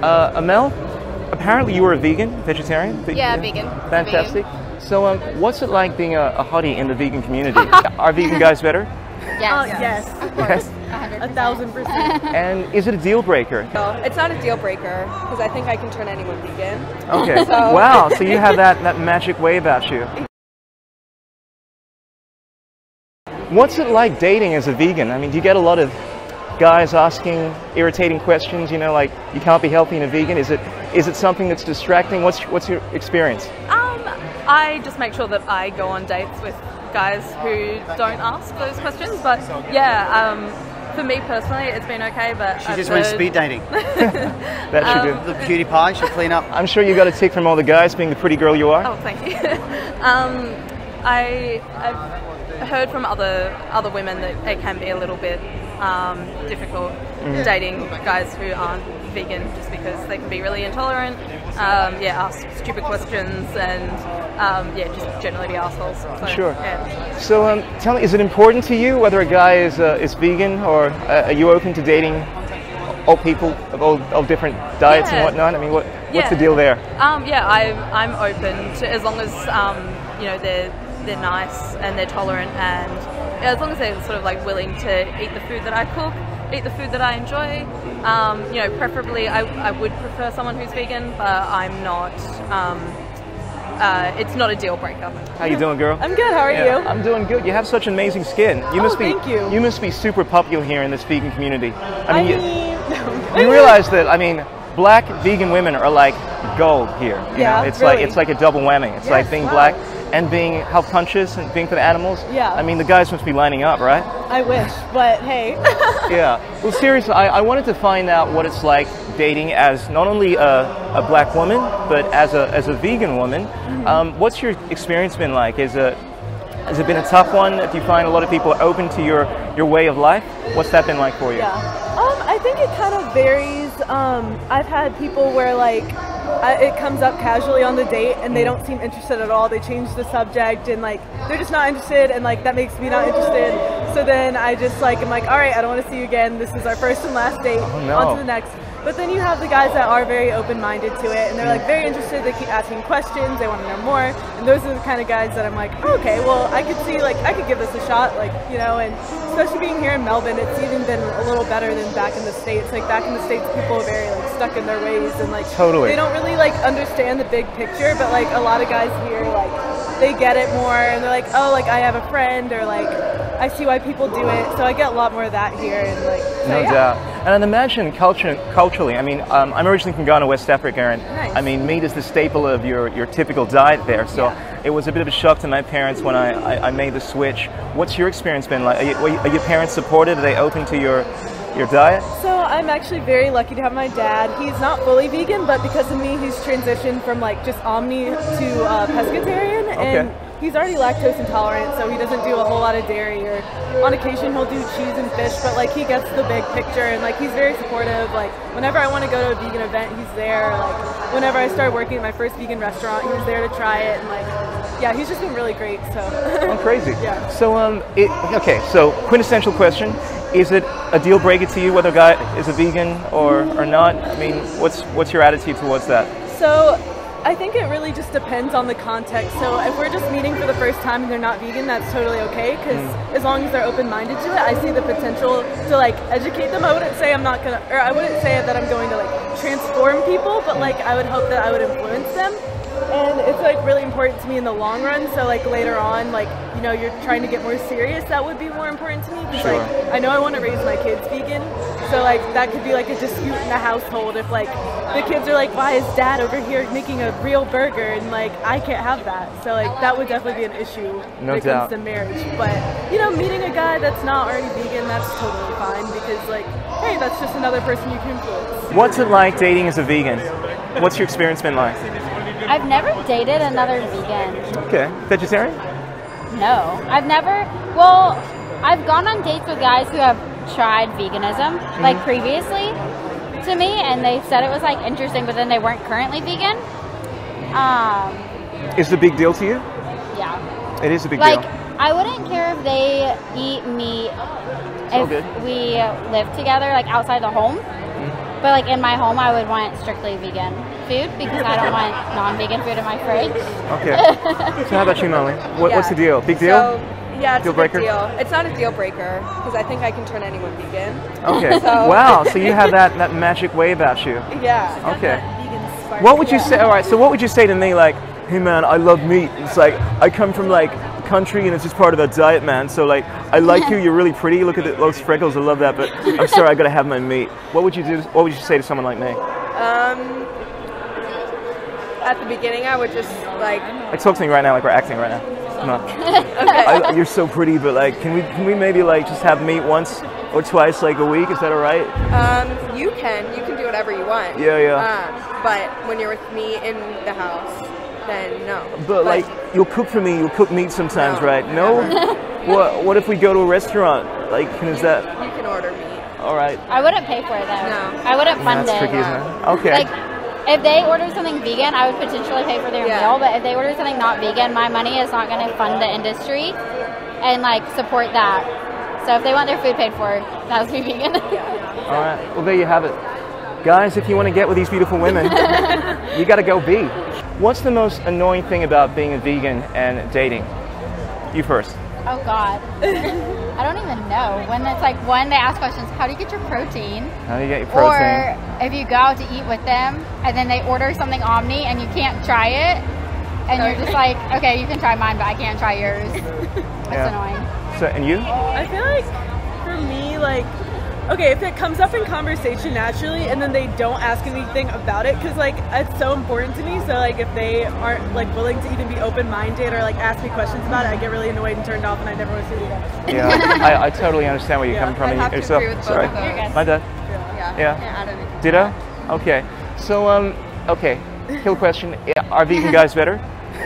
Amel, apparently you were a vegetarian? Yeah, vegan. Fantastic. So what's it like being a hottie in the vegan community? Are vegan guys better? Yes. Yes, of course. 1,000%. And is it a deal breaker? No, it's not a deal breaker because I think I can turn anyone vegan. Okay. Wow, so you have that magic way about you. What's it like dating as a vegan? I mean, do you get a lot of guys asking irritating questions, you know, like you can't be healthy and a vegan? Is it something that's distracting? What's your experience? I just make sure that I go on dates with guys who don't ask those questions, but yeah, for me personally it's been okay, but she just went speed dating. That should do. The cutie pie should clean up. I'm sure you got a tick from all the guys being the pretty girl you are. Oh, thank you. I've heard from other women that it can be a little bit difficult dating guys who aren't vegan, just because they can be really intolerant, ask stupid questions, and just generally be assholes. So, sure. Yeah. So tell me, is it important to you whether a guy is vegan, or are you open to dating all people of all different diets and whatnot? I mean, what's the deal there? I'm open to, as long as they're nice and they're tolerant, and as long as they're sort of like willing to eat the food that I cook, eat the food that I enjoy. Preferably I would prefer someone who's vegan, but I'm not. It's not a deal breaker. How you doing, girl? I'm good. How are you? I'm doing good. You have such amazing skin. Thank you. You must be super popular here in this vegan community. You realize that? I mean, black vegan women are like gold here. You know? It's really. like a double whammy. It's like being black and being health conscious and being for the animals. Yeah. I mean, the guys must be lining up, right? I wish, but hey. Yeah. Well, seriously, I wanted to find out what it's like dating as not only a black woman, but as a vegan woman. What's your experience been like? Has it been a tough one? Do you find a lot of people open to your way of life? What's that been like for you? Yeah. I think it kind of varies. I've had people where it comes up casually on the date and they don't seem interested at all. They change the subject and they're just not interested, and that makes me not interested. So then I just I'm like, all right, I don't want to see you again. This is our first and last date. Oh, no. On to the next. But then you have the guys that are very open-minded to it, and they're very interested. They keep asking questions. They want to know more, and those are the kind of guys that I'm like, oh, okay, well, I could see I could give this a shot, and especially being here in Melbourne, it's even been a little better than back in the States. Back in the States, people are very stuck in their ways, and totally. They don't really understand the big picture. But a lot of guys here, they get it more, and they're like, oh, I have a friend, or I see why people do it. So I get a lot more of that here, and no doubt. And I'd imagine culturally, I mean, I'm originally from Ghana, West Africa, and nice. I mean, meat is the staple of your typical diet there. So it was a bit of a shock to my parents when I made the switch. What's your experience been like? Are your parents supportive? Are they open to your diet? So I'm actually very lucky to have my dad. He's not fully vegan, but because of me, he's transitioned from just omni to pescatarian, and he's already lactose intolerant, so he doesn't do a whole lot of dairy, or on occasion he'll do cheese and fish, but he gets the big picture, and he's very supportive. Whenever I want to go to a vegan event, he's there. Whenever I started working at my first vegan restaurant, he was there to try it, and he's just been really great. So oh, crazy. Yeah. So so quintessential question: is it a deal breaker to you whether a guy is a vegan or not? I mean, what's your attitude towards that? So I think it really just depends on the context. So if we're just meeting for the first time and they're not vegan, that's totally okay, because as long as they're open-minded to it, I see the potential to educate them. I wouldn't say I wouldn't say that I'm going to transform people, but I would hope that I would influence them. And it's really important to me in the long run. So later on, you're trying to get more serious, that would be more important to me, because I know I want to raise my kids vegan. So that could be a dispute in the household if the kids are why is dad over here making a real burger, and I can't have that. So that would definitely be an issue when it comes to marriage. But meeting a guy that's not already vegan, that's totally fine, because hey, that's just another person you can influence. What's it like dating as a vegan? What's your experience been like? I've never dated another vegan. Okay. Vegetarian? No, I've never. Well, I've gone on dates with guys who have tried veganism, previously to me, and they said it was interesting, but then they weren't currently vegan. Is it a big deal to you? Yeah. It is a big deal. I wouldn't care if they eat meat if we live together, outside the home. But like in my home, I would want strictly vegan food because I don't want non-vegan food in my fridge. Okay. So how about you, Molly? What's the deal? Big deal? So, yeah, it's Deal a big breaker? deal. It's not a deal breaker because I think I can turn anyone vegan. Okay. So- Wow. So you have that magic way about you. Yeah. Okay. Vegan spark. What would you say? All right. So what would you say to me? Like, hey man, I love meat. It's like I come from like country and it's just part of our diet, man. So like, I like you. You're really pretty. Look at those freckles. I love that. But I'm sorry, I gotta have my meat. What would you do? What would you say to someone like me? At the beginning, I would just like. Like talk to me right now, like we're acting right now. Come on. Okay. You're so pretty, but like, can we maybe like just have meat once or twice like a week? Is that all right? You can do whatever you want. Yeah. But when you're with me in the house, then no. But like, you'll cook for me. You'll cook meat sometimes, No, right? No. never. What if we go to a restaurant? Like, is that You can order meat. all right? I wouldn't pay for it though. No. I wouldn't fund That's it. tricky, isn't it? Okay. Like, if they order something vegan, I would potentially pay for their Yeah. meal. But if they order something not vegan, my money is not going to fund the industry and like support that. So if they want their food paid for, that would be vegan. All right. Well, there you have it, guys. If you want to get with these beautiful women, you got to go be. What's the most annoying thing about being a vegan and dating? You first. Oh God, I don't even know. When it's like one, they ask questions. How do you get your protein? How do you get your protein? Or if you go out to eat with them and then they order something Omni and you can't try it, and you're just like, okay, you can try mine, but I can't try yours. That's annoying. So, and you? I feel like for me, like, okay, if it comes up in conversation naturally and then they don't ask anything about it, because like it's so important to me. So like if they aren't like willing to even be open-minded or like ask me questions about it, I get really annoyed and turned off, and I never want to see it again. Yeah, I totally understand where you're coming from. I have to yourself. agree with both Sorry, of those. You're good. my bad. Yeah. Yeah. Can't add anything. Ditto. Okay. So okay. Kill question. Are vegan guys better?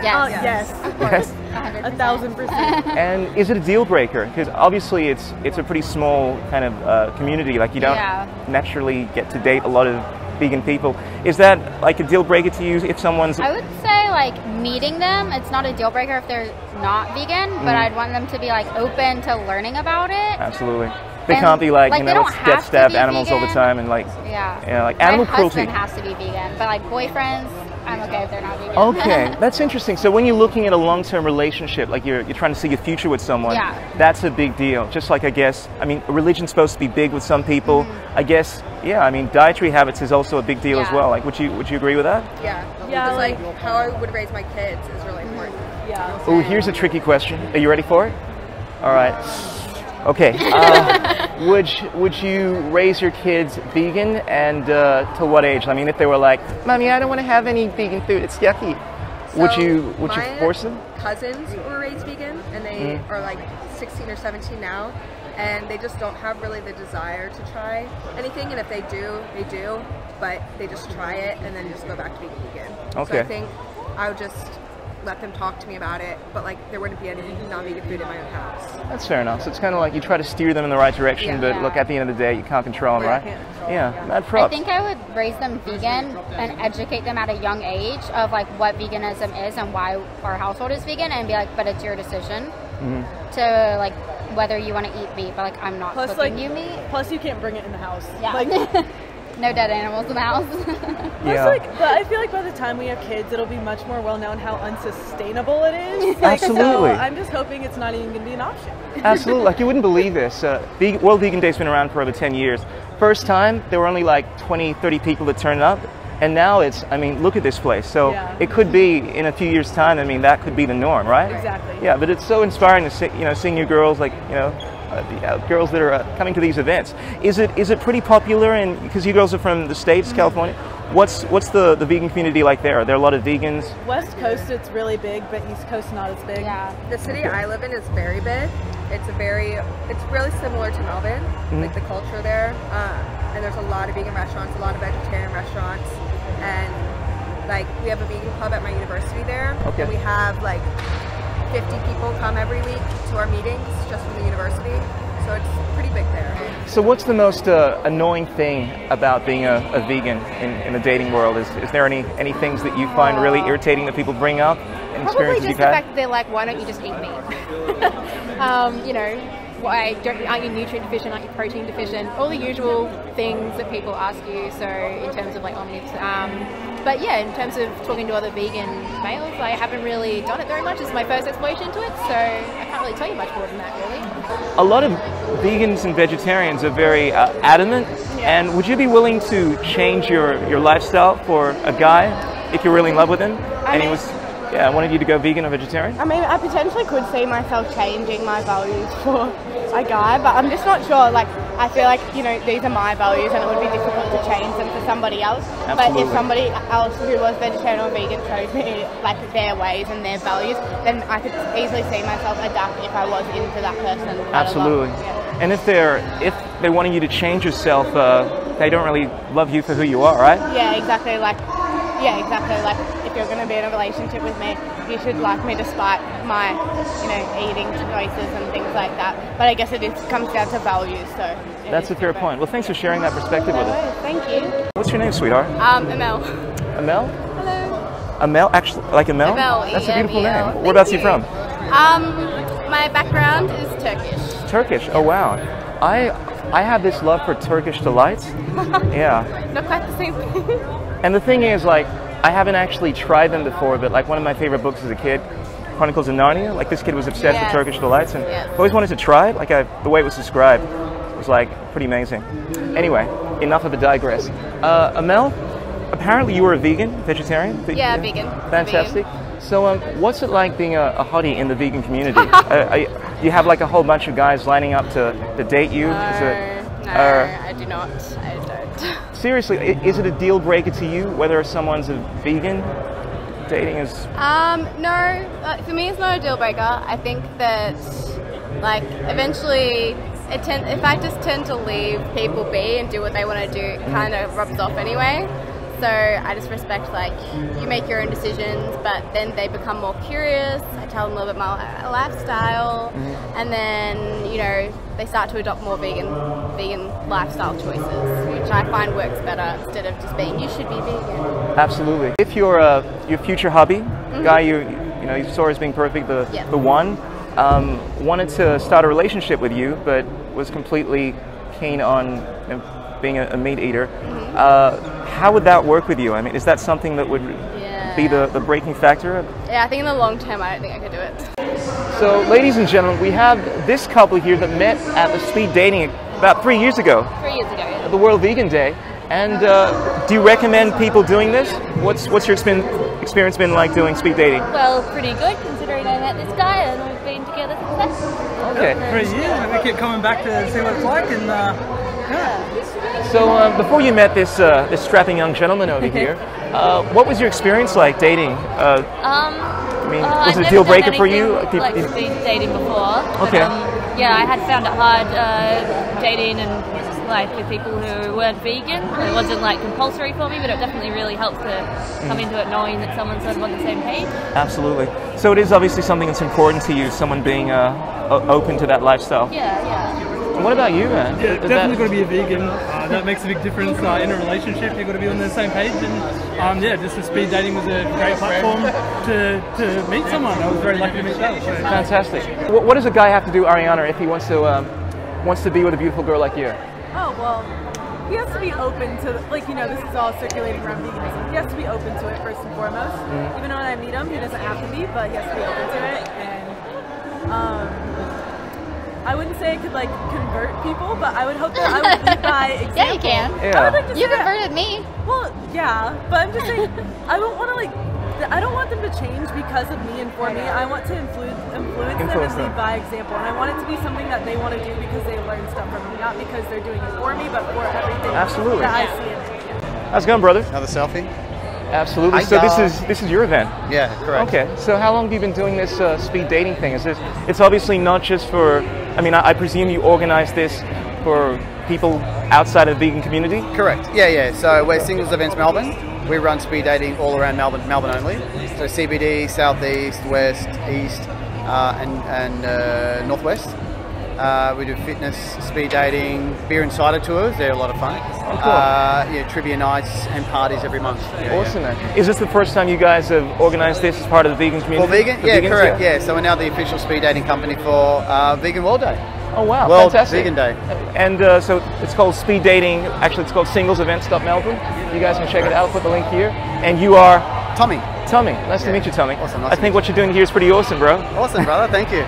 Yes. Oh, yes, Yes. 100%. 1,000%. And is it a deal breaker? Because obviously it's a pretty small kind of community. Like you don't Yeah. naturally get to date a lot of vegan people. Is that like a deal breaker to you if someone's? I would say like meeting them, it's not a deal breaker if they're not vegan, but I'd want them to be like open to learning about it. Absolutely. They And, can't be like, like, you they know, don't let's have death to stab be animals all the vegan. time and like, Yeah. like animal My cruelty. husband has to be vegan, but like boyfriends, I'm okay if they're not vegan. Okay, that's interesting. So when you're looking at a long-term relationship, like you're trying to see a future with someone, Yeah. that's a big deal. Just like I guess, I mean, religion's supposed to be big with some people. I guess, yeah. I mean, dietary habits is also a big deal as Yeah. well. Like, would you agree with that? Yeah. Yeah, Just like how I would raise my kids is really important. Yeah. Oh, here's a tricky question. Are you ready for it? All right. Okay. Would you raise your kids vegan, and to what age? I mean, if they were like, "Mommy, I don't want to have any vegan food. It's yucky." Would So you my force them? Cousins were raised vegan, and they are like 16 or 17 now, and they just don't have really the desire to try anything. And if they do, they do, but they just try it and then just go back to being vegan. Okay. So I think I would just let them talk to me about it, but like there wouldn't be any non-vegan food in my own house. That's fair enough. So it's kind of like you try to steer them in the right direction, Yeah. but look, at the end of the day, you can't control them, Yeah, I right? can't control Yeah, them, yeah. mad I props. think I would raise them vegan and educate them at a young age of like what veganism is and why our household is vegan, and be like, but it's your decision to like whether you want to eat meat, but like I'm not Plus, cooking like, you meat. Plus, you can't bring it in the house. Yeah. Like, No dead animals in the house. Yeah. but I feel like by the time we have kids, it'll be much more well known how unsustainable it is. Like, Absolutely. So I'm just hoping it's not even going to be an option. Absolutely. Like you wouldn't believe this. World Vegan Day's been around for over 10 years. First time, there were only like 20, 30 people that turned up. And now it's, I mean, look at this place. So Yeah. it could be in a few years' time, I mean, that could be the norm, right? Exactly. Yeah, but it's so inspiring to see, seeing you girls, like, girls that are coming to these events. Is it pretty popular? And because you girls are from the States, California, what's the vegan community like there? Are there a lot of vegans? West Coast, it's really big, but East Coast, not as big. Yeah. The city I live in is very big. It's really similar to Melbourne, like the culture there. And there's a lot of vegan restaurants, a lot of vegetarian restaurants, and like we have a vegan club at my university there. Okay. And we have like 50 people come every week to our meetings just from the university. So it's pretty big there. So what's the most annoying thing about being a vegan in the dating world? Is there any things that you find really irritating that people bring up? And Probably experiences just you've the had? fact that they're like, why don't you just eat meat? aren't you nutrient deficient, aren't you protein deficient, all the usual things that people ask you. So in terms of like omnivores, but yeah, in terms of talking to other vegan males, I haven't really done it very much. It's my first exploration into it, so I can't really tell you much more than that, really. A lot of vegans and vegetarians are very adamant, and would you be willing to change your lifestyle for a guy if you're really in love with him and he was wanted you to go vegan or vegetarian? I mean, I potentially could see myself changing my values for a guy, but I'm just not sure. Like, I feel like, you know, these are my values and it would be difficult to change them for somebody else. Absolutely. But if somebody else who was vegetarian or vegan showed me like their ways and their values, then I could easily see myself adapt if I was into that person. Absolutely. Yeah. And if they're wanting you to change yourself, they don't really love you for who you are, right? Yeah, exactly. Like, if you're going to be in a relationship with me, you should like me despite my, you know, eating choices and things like that. But I guess it comes down to values, so. That's a fair point. Well, thanks for sharing that perspective with us. Thank you. What's your name, sweetheart? Amel. Amel? Hello. Amel? Actually, like Amel? Amel, That's a beautiful E-M-E-L. name. Whereabouts are you from? My background is Turkish. Turkish. Oh, wow. I have this love for Turkish delights. Yeah. Not quite the same thing. And the thing is, like, I haven't actually tried them before, but like one of my favorite books as a kid, Chronicles of Narnia, like this kid was obsessed with Turkish delights, and I always wanted to try it. Like the way it was described was like pretty amazing. Anyway, enough of a digress. Amel, apparently you were a vegetarian? Yeah, vegan. Fantastic. Vegan. So what's it like being a hottie in the vegan community? You have like a whole bunch of guys lining up to date you? No, I do not. I don't. Seriously, is it a deal breaker to you whether someone's a vegan? Dating is... No, for me it's not a deal breaker. I think that, like, eventually, if I just tend to leave people be and do what they want to do, it kind of rubs off anyway. So I just respect, like, you make your own decisions, but then they become more curious. I tell them a little bit more lifestyle, and then, you know, they start to adopt more vegan lifestyle choices, which I find works better instead of just being, you should be vegan. Absolutely. If your future hubby, guy you saw as being perfect, the one, wanted to start a relationship with you, but was completely keen on being a meat eater, how would that work with you? I mean, is that something that would be the breaking factor? Yeah, I think in the long term, I don't think I could do it. So, ladies and gentlemen, we have this couple here that met at the speed dating about 3 years ago. 3 years ago, yeah. At the World Vegan Day. And do you recommend people doing this? What's your experience been like doing speed dating? Well, pretty good considering I met this guy and we've been together since then. Okay. 3 years, and we keep coming back to see what it's like, and So before you met this strapping young gentleman over here, what was your experience like dating? I mean, was it a deal breaker for you? Like speed dating before. Okay. But, yeah, I had found it hard dating and like with people who weren't vegan. It wasn't like compulsory for me, but it definitely really helps to come into it knowing that someone's sort of on the same page. Absolutely. So it is obviously something that's important to you, someone being open to that lifestyle. Yeah. And what about you, man? yeah, definitely got to be a vegan. That makes a big difference in a relationship. You've got to be on the same page, and just the speed dating was a great platform to meet someone. I was very lucky to meet that. So. Fantastic. What does a guy have to do, Ariana, if he wants to be with a beautiful girl like you? Oh, well, he has to be open to, like, you know, this is all circulating around veganism. He has to be open to it first and foremost. Even when I meet him, he doesn't have to be, but he has to be open to it. And I wouldn't say I could, like, convert people, but I would hope that I would lead by example. Yeah, you can. Yeah. I would like to You say that- converted me. Well, yeah, but I'm just saying, I don't want to, like, I don't want them to change because of me and for me. I want to influence them and lead by example. And I want it to be something that they want to do because they learn stuff from me, not because they're doing it for me, but for everything Absolutely. that I see in it. Yeah. How's it going, brother? Another selfie? Absolutely. So this is your event. Yeah, correct. Okay. So how long have you been doing this speed dating thing? It's obviously not just for. I mean, I presume you organize this for people outside of the vegan community. Correct. Yeah. So we're Singles Events Melbourne. We run speed dating all around Melbourne only. So CBD, Southeast, West, East, and Northwest. We do fitness, speed dating, beer and cider tours. They're a lot of fun. Cool. Trivia nights and parties every month. Awesome, man. Is this the first time you guys have organized this as part of the vegan community? For vegan? Yeah, correct. Yeah. So we're now the official speed dating company for Vegan World Day. Oh wow, World fantastic. Vegan Day. And so it's called Speed Dating. Actually, it's called Singlesevents.Melbourne. You guys can check it out. I'll put the link here. And you are Tommy. Tommy. Nice to meet you, Tommy. Awesome. Nice I think what you're doing here is pretty awesome, bro. Awesome, brother. Thank you.